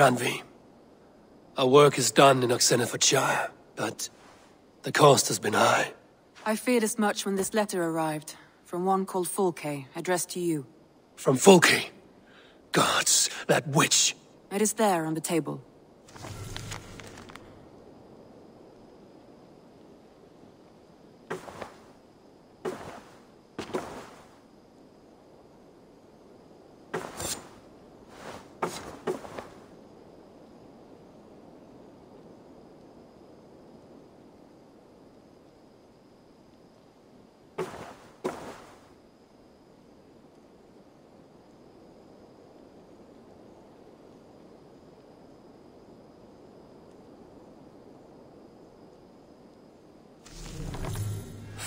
Ranvi. Our work is done in Oxenfordshire, but the cost has been high. I feared as much when this letter arrived, from one called Fulke, addressed to you. From Fulke? Gods, that witch! It is there on the table.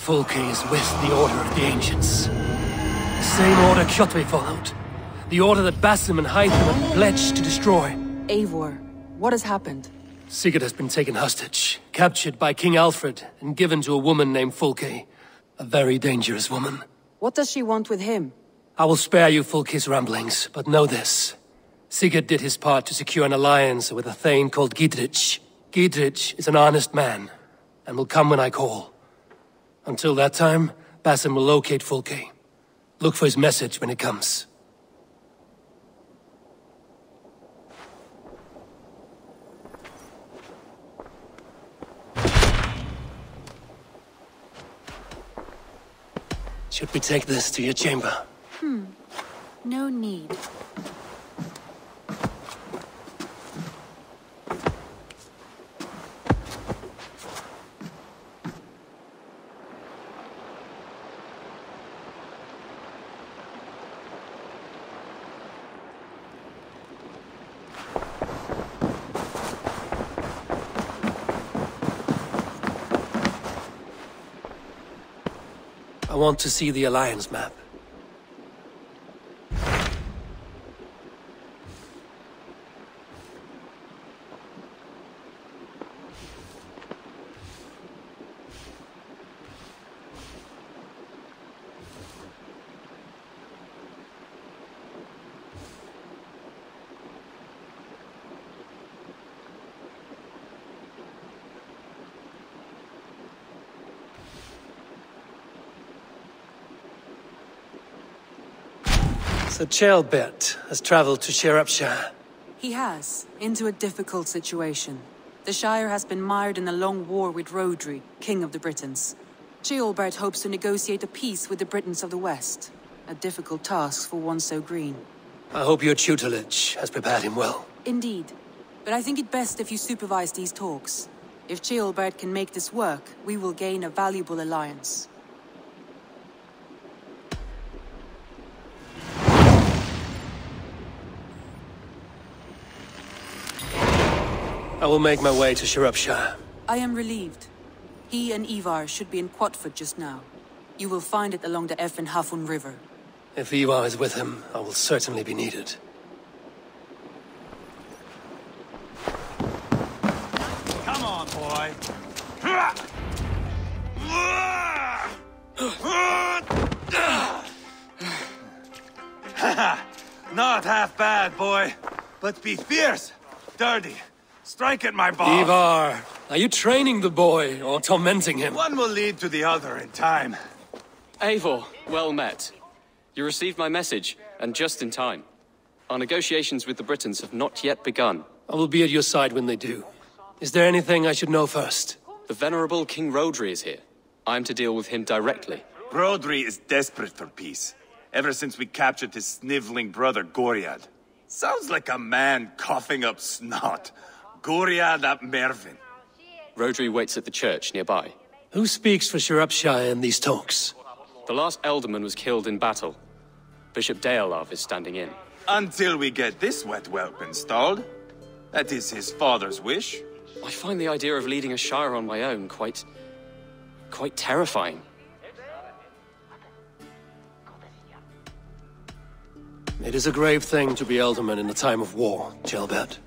Fulke is with the Order of the Ancients. The same order Kjotve followed. The order that Basim and Hytham pledged to destroy. Eivor, what has happened? Sigurd has been taken hostage, captured by King Alfred, and given to a woman named Fulke. A very dangerous woman. What does she want with him? I will spare you Fulke's ramblings, but know this. Sigurd did his part to secure an alliance with a thane called Gidrich. Gidrich is an honest man, and will come when I call. Until that time, Basim will locate Fulke. Look for his message when it comes. Should we take this to your chamber? No need. I want to see the Alliance map. So Ceolbert has traveled to Shropshire. He has, into a difficult situation. The Shire has been mired in a long war with Rhodri, King of the Britons. Ceolbert hopes to negotiate a peace with the Britons of the West. A difficult task for one so green. I hope your tutelage has prepared him well. Indeed. But I think it best if you supervise these talks. If Ceolbert can make this work, we will gain a valuable alliance. I will make my way to Shropshire. I am relieved. He and Ivar should be in Quatford just now. You will find it along the Eff and Hafun River. If Ivar is with him, I will certainly be needed. Come on, boy. Not half bad, boy. But be fierce, dirty. Strike at my balls. Ivar, are you training the boy or tormenting him? One will lead to the other in time. Eivor, well met. You received my message, and just in time. Our negotiations with the Britons have not yet begun. I will be at your side when they do. Is there anything I should know first? The venerable King Rhodri is here. I'm to deal with him directly. Rhodri is desperate for peace. Ever since we captured his sniveling brother, Goriad. Sounds like a man coughing up snot. Goriad ap Mervin. Rhodri waits at the church nearby. Who speaks for Shropshire in these talks? The last alderman was killed in battle. Bishop Deolav is standing in. Until we get this wet whelp installed. That is his father's wish. I find the idea of leading a shire on my own quite terrifying. It is a grave thing to be alderman in a time of war, Ceolbert.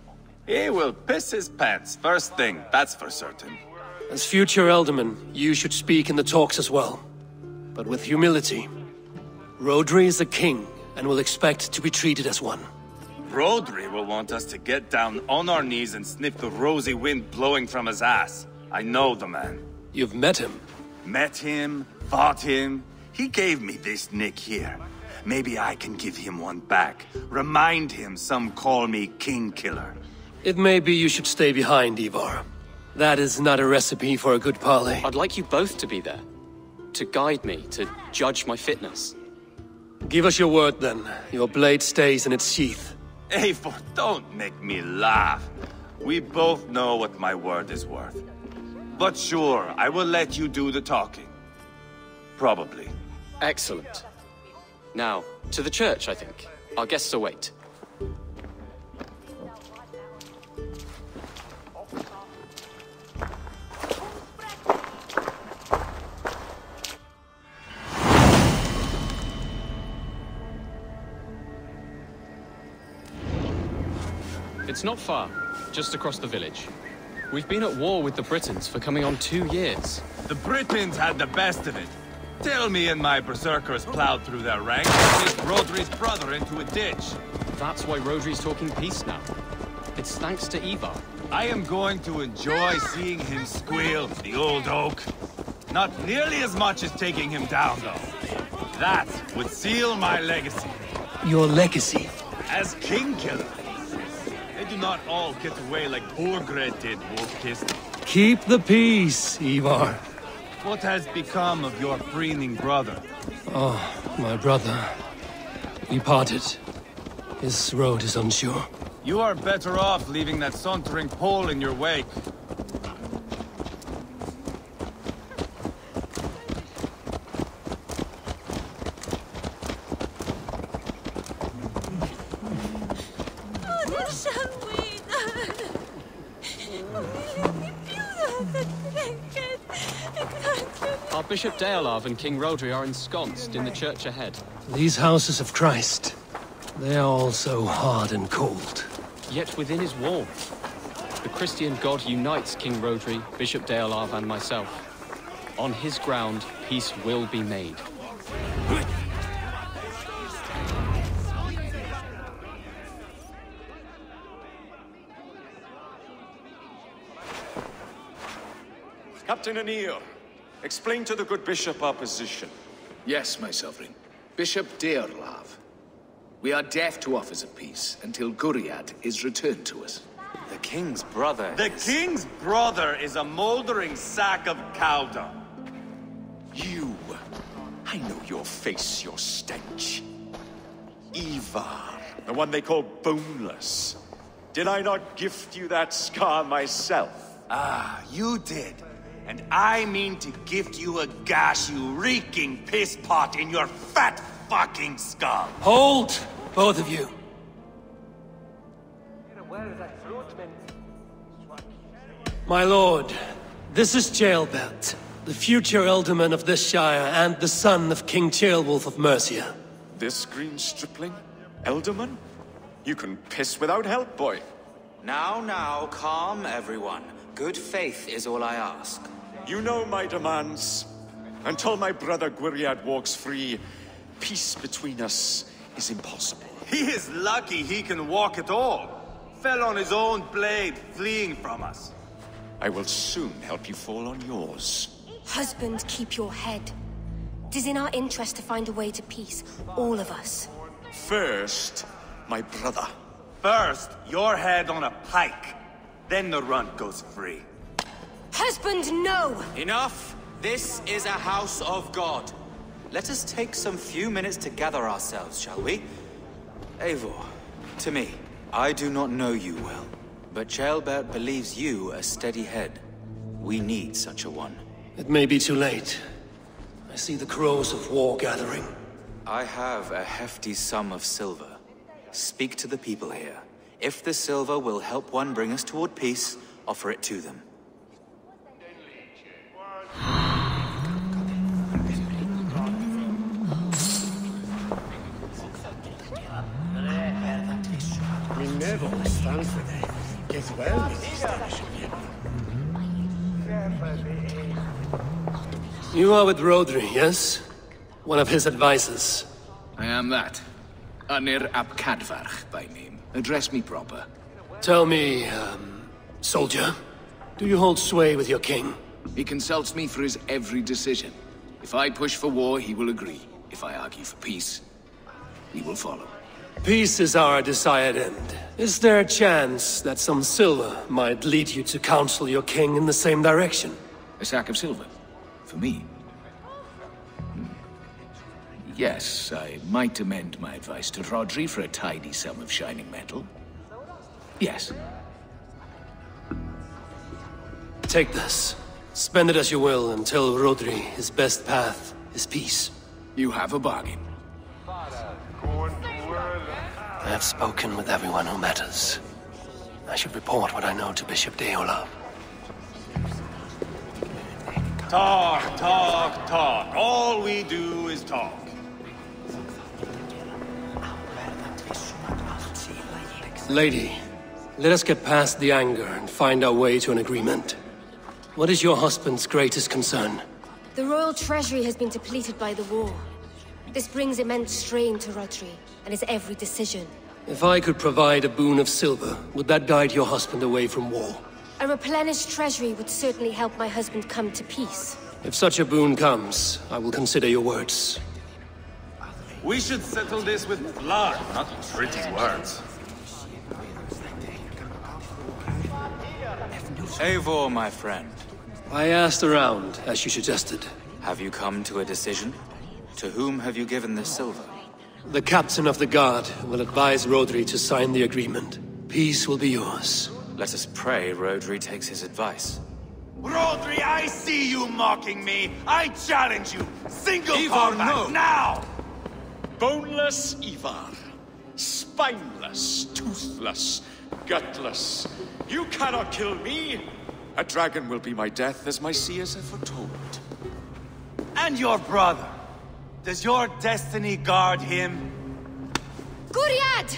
He will piss his pants first thing, that's for certain. As future alderman, you should speak in the talks as well. But with humility. Rhodri is a king, and will expect to be treated as one. Rodri will want us to get down on our knees and sniff the rosy wind blowing from his ass. I know the man. You've met him. Met him, fought him. He gave me this nick here. Maybe I can give him one back. Remind him some call me King Killer. It may be you should stay behind, Ivar. That is not a recipe for a good parley. I'd like you both to be there. To guide me, to judge my fitness. Give us your word, then. Your blade stays in its sheath. Eivor, don't make me laugh. We both know what my word is worth. But sure, I will let you do the talking. Probably. Excellent. Now, to the church, I think. Our guests await. It's not far, just across the village. We've been at war with the Britons for coming on 2 years. The Britons had the best of it. Tell me and my berserkers plowed through their ranks and pushed Rodri's brother into a ditch. That's why Rodri's talking peace now. It's thanks to Ivar. I am going to enjoy seeing him squeal, the old oak. Not nearly as much as taking him down, though. That would seal my legacy. Your legacy? As King Killer. They do not all get away like Borgred did, Wolf-Kissed. Keep the peace, Ivar. What has become of your preening brother? Oh, my brother. We parted. His road is unsure. You are better off leaving that sauntering Pole in your wake. Our Bishop Deolav and King Rodri are ensconced in the church ahead. These houses of Christ, they are all so hard and cold. Yet within his warmth, the Christian God unites King Rodri, Bishop Deolav, and myself. On his ground, peace will be made. Captain Anir, explain to the good bishop our position. Yes, my sovereign. Bishop Deorlav. We are deaf to offers of peace until Guriad is returned to us. The king's brother The king's brother is a moldering sack of cow dung. You! I know your face, your stench. Ivar, the one they call boneless. Did I not gift you that scar myself? Ah, you did. And I mean to gift you a gash, you reeking piss pot in your fat fucking skull. Hold, both of you. My lord, this is Jailbelt, the future alderman of this shire and the son of King Ceolwulf of Mercia. This green stripling? Elderman? You can piss without help, boy. Now, calm everyone. Good faith is all I ask. You know my demands. Until my brother Gwiriad walks free, peace between us is impossible. He is lucky he can walk at all. Fell on his own blade, fleeing from us. I will soon help you fall on yours. Husband, keep your head. It is in our interest to find a way to peace, all of us. First, my brother. First, your head on a pike. Then the runt goes free. Husband, no! Enough! This is a house of God. Let us take some few minutes to gather ourselves, shall we? Eivor, to me, I do not know you well, but Ceolbert believes you a steady head. We need such a one. It may be too late. I see the crows of war gathering. I have a hefty sum of silver. Speak to the people here. If the silver will help one bring us toward peace, offer it to them. You are with Rodri, yes? One of his advisors. I am that. Anir ap Cadfarch by name. Address me proper. Tell me, soldier, do you hold sway with your king? He consults me for his every decision. If I push for war, he will agree. If I argue for peace, he will follow. Peace is our desired end. Is there a chance that some silver might lead you to counsel your king in the same direction? A sack of silver? For me? Yes, I might amend my advice to Rodri for a tidy sum of shining metal. Yes. Take this. Spend it as you will and tell Rodri his best path is peace. You have a bargain. I have spoken with everyone who matters. I should report what I know to Bishop Deola. Talk, talk, talk. All we do is talk. Lady, let us get past the anger and find our way to an agreement. What is your husband's greatest concern? The royal treasury has been depleted by the war. This brings immense strain to Rodri and his every decision. If I could provide a boon of silver, would that guide your husband away from war? A replenished treasury would certainly help my husband come to peace. If such a boon comes, I will consider your words. We should settle this with blood, not pretty words. Eivor, my friend. I asked around, as you suggested. Have you come to a decision? To whom have you given this silver? The captain of the guard will advise Rodri to sign the agreement. Peace will be yours. Let us pray Rodri takes his advice. Rodri, I see you mocking me. I challenge you. Single Ivar, combat, no. now! Boneless Ivar. Spineless, toothless, gutless. You cannot kill me. A dragon will be my death, as my seers have foretold. And your brother. Does your destiny guard him? Guriad!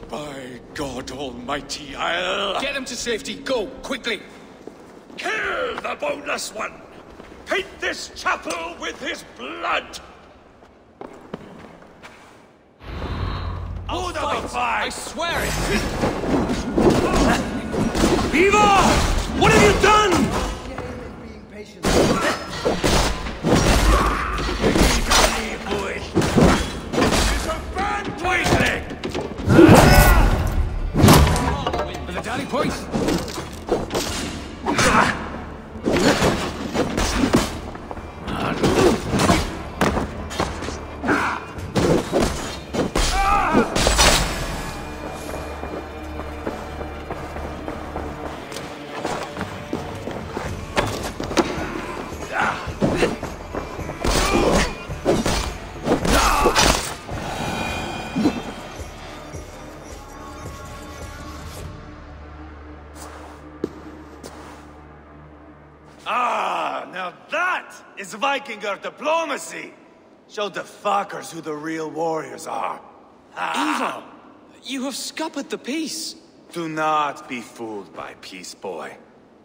By God Almighty, I'll... Get him to safety. Go, quickly. Kill the boneless one! Paint this chapel with his blood! Who the fight? I swear it! Ivar! What have you done? The daddy point! Now that is Vikinger diplomacy! Show the fuckers who the real warriors are. Ivar! You have scuppered the peace! Do not be fooled by peace, boy.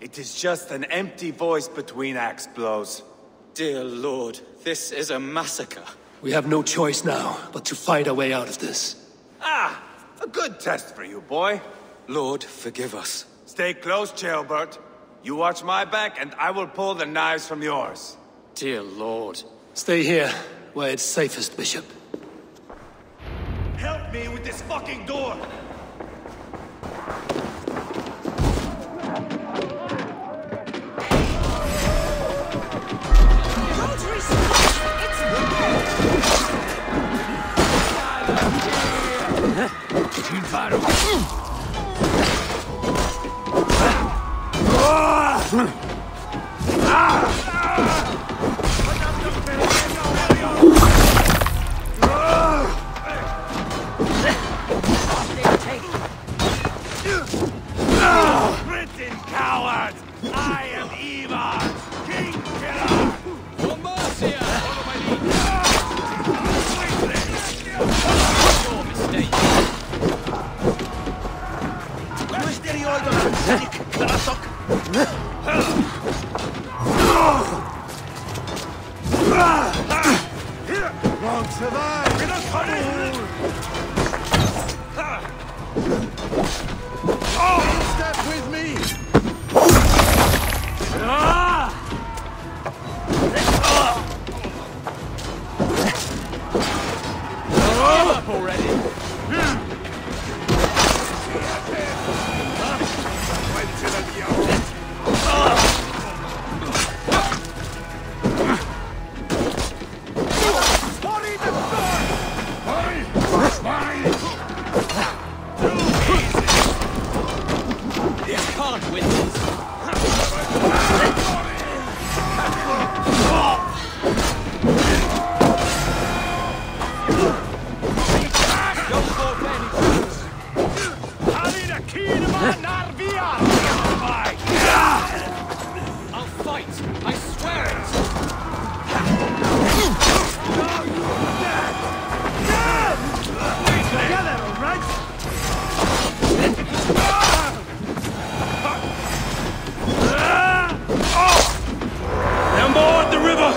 It is just an empty voice between axe blows. Dear Lord, this is a massacre. We have no choice now, but to fight our way out of this. Ah! A good test for you, boy. Lord, forgive us. Stay close, Jailbird. You watch my back, and I will pull the knives from yours. Dear Lord. Stay here, where it's safest, Bishop. Help me with this fucking door! Britain cowards! I am Ivar, King Killer! For mercy! Follow my lead! Your mistake! Won't survive! can't win this. I'll fight, I swear it! Together, all right? Down board the river!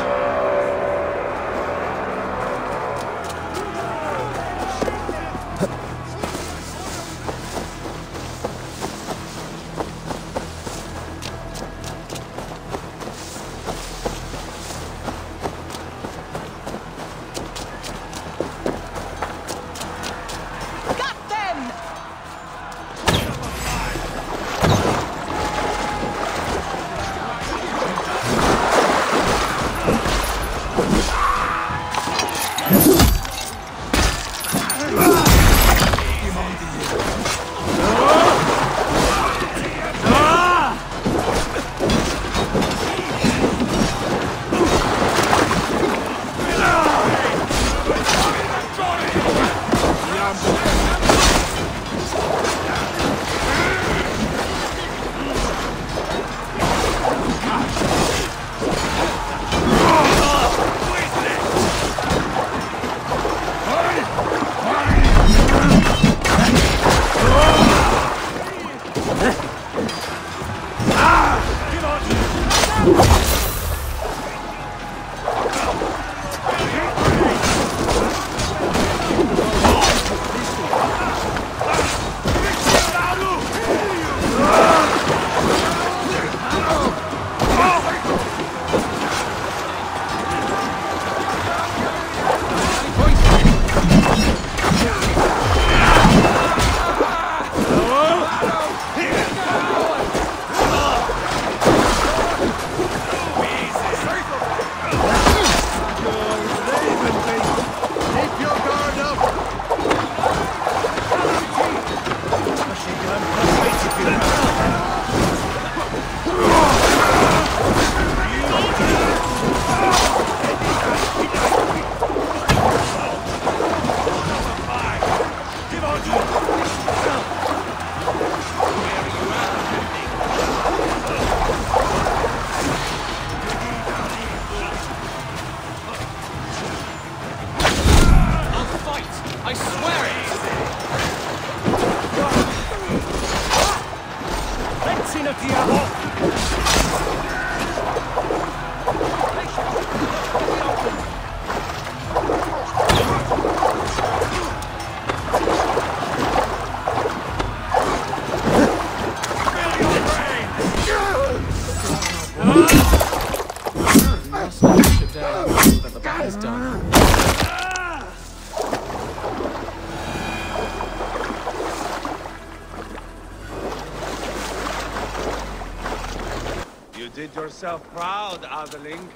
I swear it! That the battle is done. You did yourself proud, Adeling.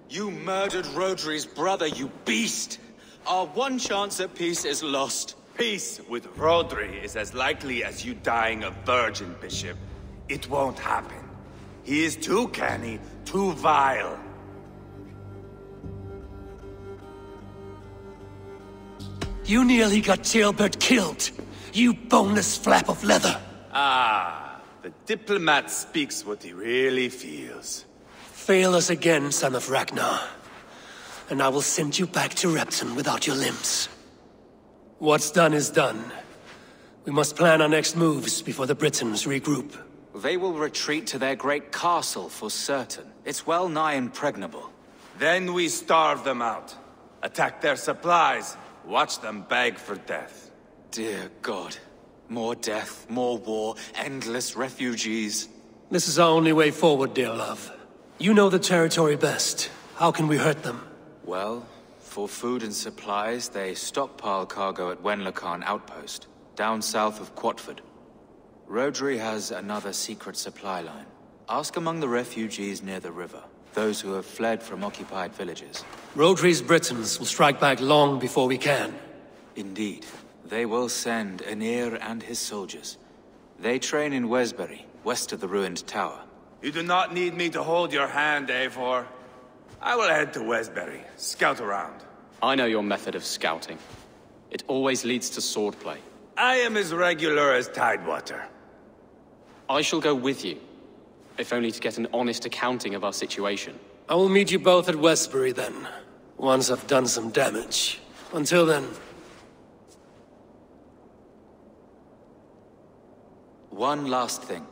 You murdered Rodri's brother, you beast! Our one chance at peace is lost. Peace with Rodri is as likely as you dying a virgin, Bishop. It won't happen. He is too canny, too vile. You nearly got Jailbird killed, you boneless flap of leather. Ah, the diplomat speaks what he really feels. Fail us again, son of Ragnar, and I will send you back to Repton without your limbs. What's done is done. We must plan our next moves before the Britons regroup. They will retreat to their great castle for certain. It's well nigh impregnable. Then we starve them out. Attack their supplies. Watch them beg for death. Dear God. More death, more war, endless refugees. This is our only way forward, dear love. You know the territory best. How can we hurt them? Well, for food and supplies, they stockpile cargo at Wenlocan Outpost, down south of Quatford. Rhodri has another secret supply line. Ask among the refugees near the river, those who have fled from occupied villages. Rhodri's Britons will strike back long before we can. Indeed. They will send Aenir and his soldiers. They train in Wesbury, west of the ruined tower. You do not need me to hold your hand, Eivor. I will head to Wesbury, scout around. I know your method of scouting. It always leads to swordplay. I am as regular as Tidewater. I shall go with you, if only to get an honest accounting of our situation. I will meet you both at Westbury then, once I've done some damage. Until then... One last thing.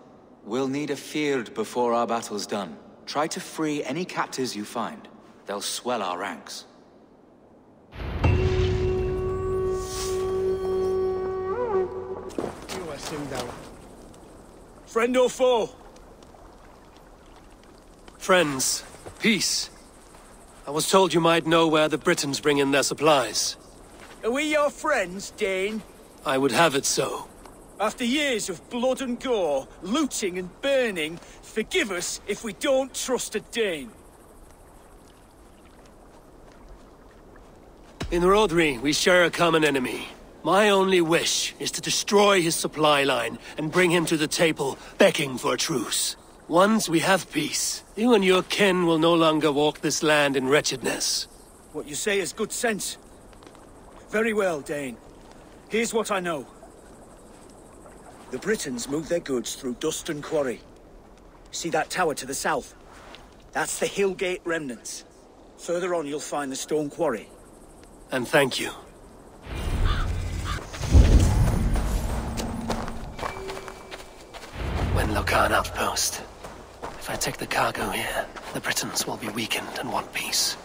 We'll need a field before our battle's done. Try to free any captives you find. They'll swell our ranks. Friend or foe? Friends. Peace. I was told you might know where the Britons bring in their supplies. Are we your friends, Dane? I would have it so. After years of blood and gore, looting and burning, forgive us if we don't trust a Dane. In Rhodri, we share a common enemy. My only wish is to destroy his supply line and bring him to the table, begging for a truce. Once we have peace, you and your kin will no longer walk this land in wretchedness. What you say is good sense. Very well, Dane. Here's what I know. The Britons move their goods through Dustin Quarry. See that tower to the south? That's the Hillgate remnants. Further on, you'll find the stone quarry. And thank you. When Lokan outpost. If I take the cargo here, the Britons will be weakened and want peace.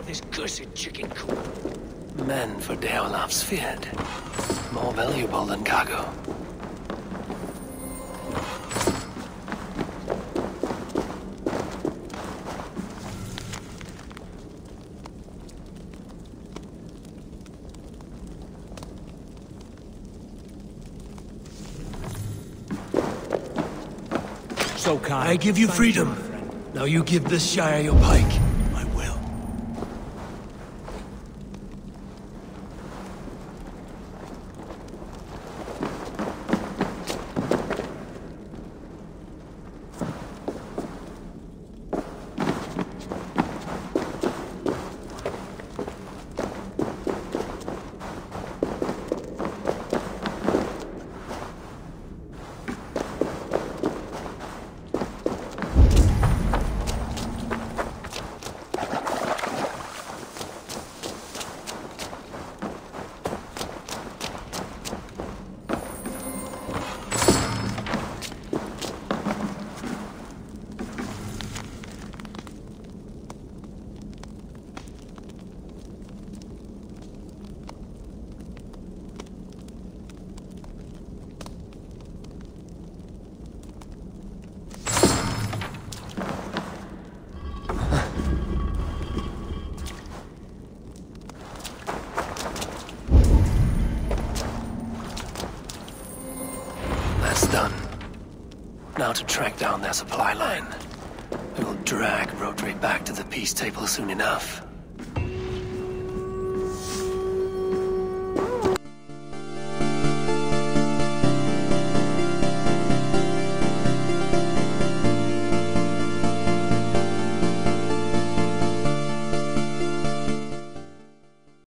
This cursed chicken coop. Men for Deolaf's feared. More valuable than cargo. So kind. I give you freedom. Now you give this Shire your pike. Done. Now to track down their supply line. We will drag Rodri back to the peace table soon enough.